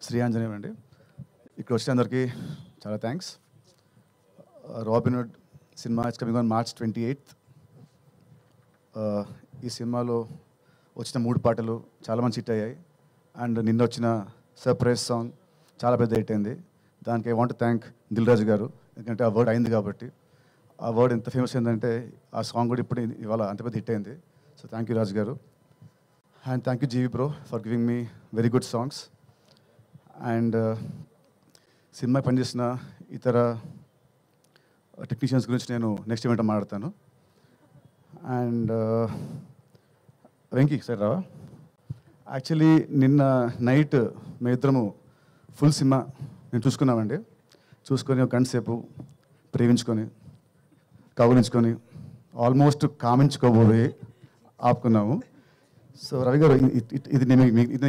శ్రీ ఆంజనేయం అండి. ఇక్కడ వచ్చిన అందరికీ చాలా థ్యాంక్స్. రాబిన్హుడ్ సినిమా it's coming on March 28th. ఈ సినిమాలో వచ్చిన 3 పాటలు చాలా మంచి హిట్ అయ్యాయి. అండ్ నిన్న వచ్చిన సర్ప్రైజ్ సాంగ్ చాలా పెద్ద హిట్ అయింది. దానికి I want thank Dil Raju గారు, ఎందుకంటే ఆ వర్డ్ అయింది కాబట్టి. ఆ వర్డ్ ఎంత ఫేమస్ అయిందంటే ఆ సాంగ్ కూడా ఇప్పుడు ఇవాళ అంత పెద్ద హిట్ అయింది. సో థ్యాంక్ యూ రాజు గారు. And thank you GV bro for giving me very good songs. And సినిమా పనిచేసిన ఇతర టెక్నీషియన్స్ గురించి నేను నెక్స్ట్ ఈవెంట్ మాట్లాడతాను. అండ్ వెంకీ సార్ రావా, యాక్చువల్లీ నిన్న నైట్ మేము ఇద్దరము ఫుల్ సినిమా నేను చూసుకున్నామండి. చూసుకొని ఒక గంట సేపు ప్రేమించుకొని కౌలించుకొని ఆల్మోస్ట్ కామించుకోబోయి ఆపుకున్నాము. సో రవి గారు ఇది నేను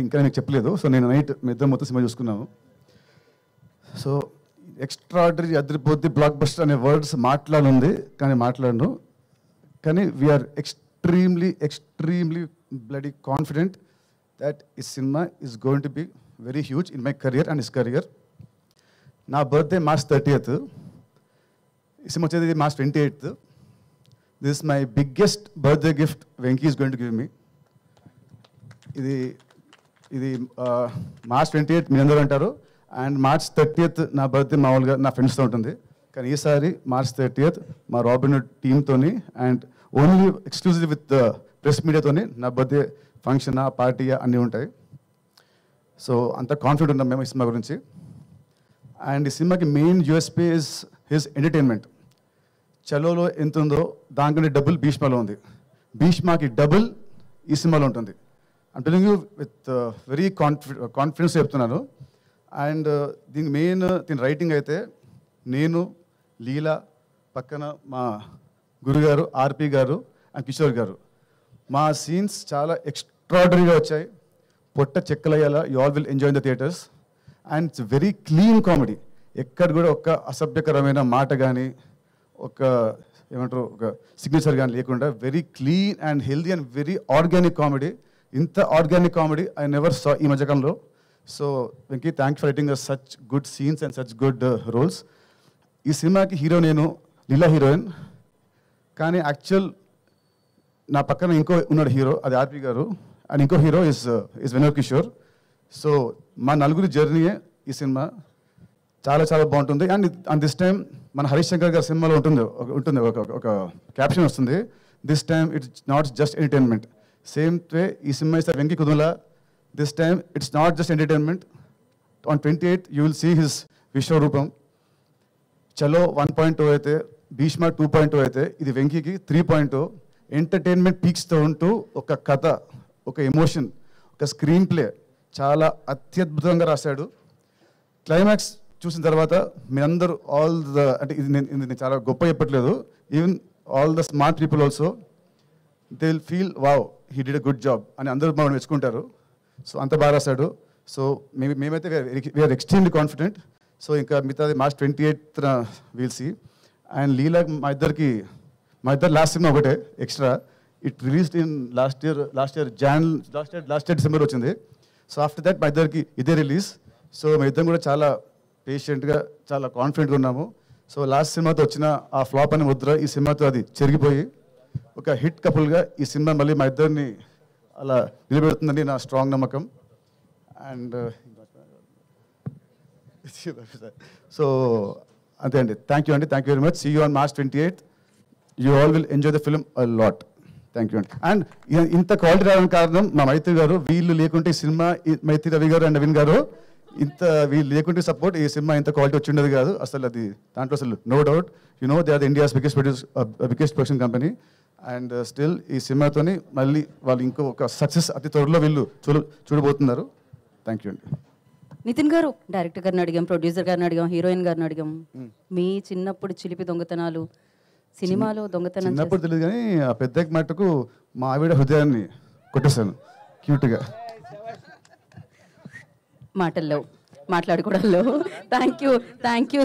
ఇంకా మీకు చెప్పలేదు. సో నేను నైట్ మీ ఇద్దరం మొత్తం సినిమా చూసుకున్నాము. సో ఎక్స్ట్రాడనరీ అదిరిపోద్ది బ్లాక్ బస్టర్ అనే వర్డ్స్ మాట్లాడుంది కానీ మాట్లాడను. కానీ we're extremely bloody confident that ఈ సినిమా is going to be very huge in my career and his career. నా బర్త్డే March 30th. ఈ సినిమా వచ్చేది March 28th. This is my biggest birthday gift Venky is going to give me. ఇది March 28th మీ అందరూ అంటారు, and March 30th నా birthday మామూలుగా నా ఫ్రెండ్స్తో ఉంటుంది. కానీ ఈసారి March 30th మా రాబిన్హుడ్ టీమ్తోని and only exclusive with press మీడియాతోని నా బర్త్డే ఫంక్షన్ పార్టీ అన్నీ ఉంటాయి. సో అంత కాన్ఫిడెంట్ ఉన్నాం మేము ఈ సినిమా గురించి. అండ్ ఈ సినిమాకి main USP is his entertainment. చలోలో ఎంత ఉందో దానికంటే డబుల్ భీష్మలో ఉంది. భీష్మకి డబుల్ ఈ సినిమాలో ఉంటుంది. I'm telling you with very confidence చెప్తున్నాను. అండ్ దీని రైటింగ్ అయితే నేను, లీలా, పక్కన మా గురుగారు ఆర్పి గారు అండ్ కిషోర్ గారు. మా సీన్స్ చాలా ఎక్స్ట్రాడనరీగా వచ్చాయి. పొట్ట చెక్కలయ్యేలా you all will enjoy in the theatres. And it's very clean comedy. ఎక్కడ కూడా ఒక అసభ్యకరమైన మాట కానీ ఒక సిగ్నేచర్ కానీ లేకుండా very clean and healthy and very organic comedy. ఇంత organic comedy I never saw ఈ మధ్యకాలంలో. So Venky, thanks for writing such good scenes and such good roles. ఈ సినిమాకి హీరో నేను, లీలా హీరోయిన్. కానీ యాక్చువల్ నా పక్కన ఇంకో ఉన్నాడు హీరో, అది ఆర్పి గారు. అండ్ ఇంకో hero is Vinod Kishore. So మా నలుగురి జర్నీయే ఈ సినిమా. చాలా చాలా బాగుంటుంది. అండ్ దిస్ టైం మన హరీష్ శంకర్ గారి సినిమాలో ఉంటుంది ఒక క్యాప్షన్ వస్తుంది, this time it's not just entertainment. Same way ఈ సినిమా ఇస్ వెంకీ కుదుల. This time it's not just entertainment. On 28th you will see his విశ్వరూపం. చలో 1.0 అయితే, భీష్మ 2.0 అయితే, ఇది వెంకీకి 3.0. ఎంటర్టైన్మెంట్ పీక్స్తో ఉంటూ ఒక కథ, ఒక ఎమోషన్, ఒక స్క్రీన్ ప్లే చాలా అత్యద్భుతంగా రాశాడు. క్లైమాక్స్ చూసిన తర్వాత మీరందరూ అంటే ఇది నేను చాలా గొప్ప చెప్పట్లేదు, even all the smart people also they will feel wow he did a good job అని అందరూ మనం మెచ్చుకుంటారు. సో అంత బాగా రాశాడు. సో మేమైతే వీఆర్ ఎక్స్ట్రీమ్లీ కాన్ఫిడెంట్. సో ఇంకా మిగతాది March 28th we'll see. And Leela మా ఇద్దరు లాస్ట్ సినిమా ఒకటే extra. It released in last year December వచ్చింది. సో ఆఫ్టర్ దట్ మా ఇద్దరికి ఇదే రిలీజ్. సో మా ఇద్దరం కూడా చాలా పేషెంట్గా చాలా కాన్ఫిడెంట్గా ఉన్నాము. సో లాస్ట్ సినిమాతో వచ్చిన ఆ ఫ్లాప్ అనే ముద్ర ఈ సినిమాతో అది చెరిగిపోయి ఒక హిట్ కపుల్గా ఈ సినిమా మళ్ళీ మా ఇద్దరిని అలా నిలబెడుతుందని నా స్ట్రాంగ్ నమ్మకం. అండ్ సో అంతే అండి. Thank you very much. See you on March 28th. You all will enjoy the film a lot. Thank you అండి. అండ్ ఇంత క్వాలిటీ రావడానికి కారణం మా మైత్రి గారు. వీళ్ళు లేకుంటే ఈ సినిమా, మైత్రి రవి గారు అండ్ నవీన్ గారు, వీళ్ళు లేకుంటే సపోర్ట్ ఈ సినిమా ఇంత క్వాలిటీ వచ్చి ఉండదు కాదు అసలు. అది దాంట్లో అసలు no doubt. They are the India's biggest production company. And still ఈ సినిమాతోని మళ్ళీ వాళ్ళు ఇంకో ఒక సక్సెస్ అతి త్వరలో వీళ్ళు చూడబోతున్నారు. థ్యాంక్ యూ అండి. నితిన్ గారు, డైరెక్టర్ గారిని అడిగాం, ప్రొడ్యూసర్ గారిని అడిగాం, హీరోయిన్ గారిని అడిగాం. మీ చిన్నప్పుడు చిలిపి దొంగతనాలు, సినిమాలో దొంగతనం చిన్నప్పుడు తెలియదు కానీ ఆ పెద్ద మట్టుకు మా ఆవిడ హృదయాన్ని కొట్టేశాను క్యూట్గా. మాటల్లో మాట్లాడుకోవడంలో. Thank you